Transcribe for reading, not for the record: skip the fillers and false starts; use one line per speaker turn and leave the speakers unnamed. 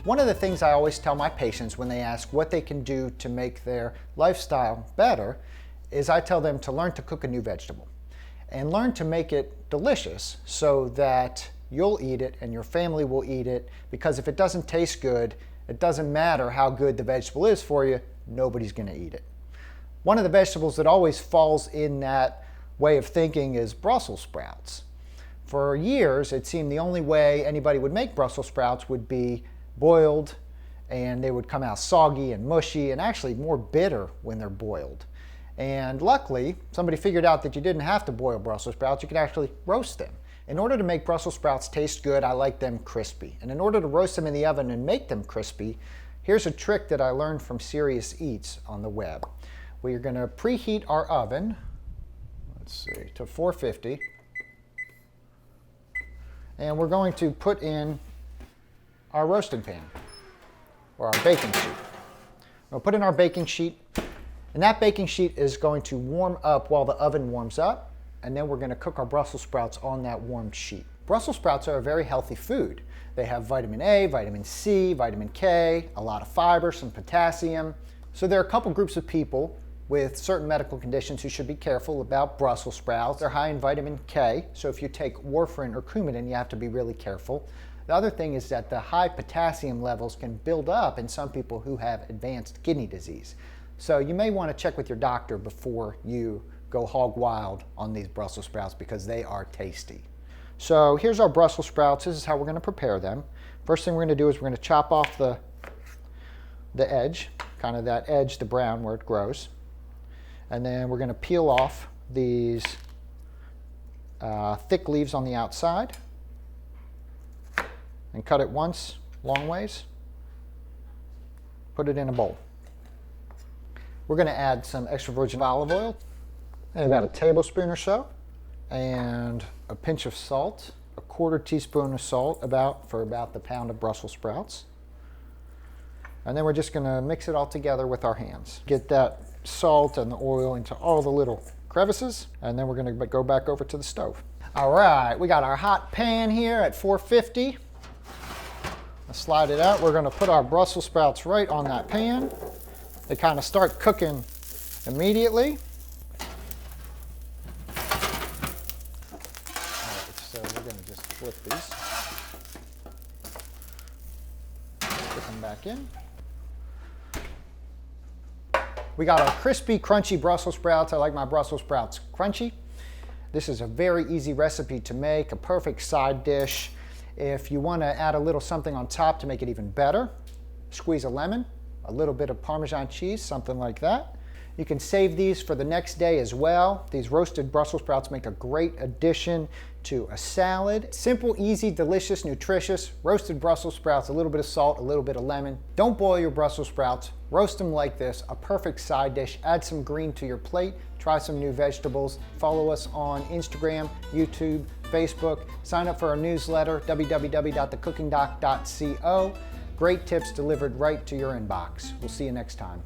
One of the things I always tell my patients when they ask what they can do to make their lifestyle better is I tell them to learn to cook a new vegetable and learn to make it delicious so that you'll eat it and your family will eat it, because if it doesn't taste good, it doesn't matter how good the vegetable is for you, nobody's going to eat it. One of the vegetables that always falls in that way of thinking is Brussels sprouts. For years, it seemed the only way anybody would make Brussels sprouts would be boiled, and they would come out soggy and mushy and actually more bitter when they're boiled. And luckily, somebody figured out that you didn't have to boil Brussels sprouts, you could actually roast them. In order to make Brussels sprouts taste good, I like them crispy. And in order to roast them in the oven and make them crispy, here's a trick that I learned from Serious Eats on the web. We're going to preheat our oven, let's see, to 450. And we're going to put in our roasting pan, or our baking sheet. We'll put in our baking sheet, and that baking sheet is going to warm up while the oven warms up, and then we're going to cook our Brussels sprouts on that warmed sheet. Brussels sprouts are a very healthy food. They have vitamin A, vitamin C, vitamin K, a lot of fiber, some potassium. So there are a couple groups of people with certain medical conditions who should be careful about Brussels sprouts. They're high in vitamin K, so if you take warfarin or Coumadin, you have to be really careful. The other thing is that the high potassium levels can build up in some people who have advanced kidney disease. So you may want to check with your doctor before you go hog wild on these Brussels sprouts, because they are tasty. So here's our Brussels sprouts. This is how we're going to prepare them. First thing we're going to do is we're going to chop off the edge, kind of that edge, the brown where it grows. And then we're going to peel off these thick leaves on the outside and cut it once, long ways. Put it in a bowl. We're going to add some extra virgin olive oil, and about a tablespoon or so, and a pinch of salt, a quarter teaspoon of salt for about the pound of Brussels sprouts. And then we're just going to mix it all together with our hands. Get that salt and the oil into all the little crevices, and then we're going to go back over to the stove. All right, we got our hot pan here at 450. Let's slide it out. We're going to put our Brussels sprouts right on that pan. They kind of start cooking immediately. All right, so we're going to just flip these. Put them back in. We got our crispy, crunchy Brussels sprouts. I like my Brussels sprouts crunchy. This is a very easy recipe to make, a perfect side dish. If you want to add a little something on top to make it even better, squeeze a lemon, a little bit of Parmesan cheese, something like that. You can save these for the next day as well. These roasted Brussels sprouts make a great addition to a salad. Simple, easy, delicious, nutritious, roasted Brussels sprouts, a little bit of salt, a little bit of lemon. Don't boil your Brussels sprouts, roast them like this, a perfect side dish. Add some green to your plate, try some new vegetables. Follow us on Instagram, YouTube, Facebook. Sign up for our newsletter, www.thecookingdoc.co. Great tips delivered right to your inbox. We'll see you next time.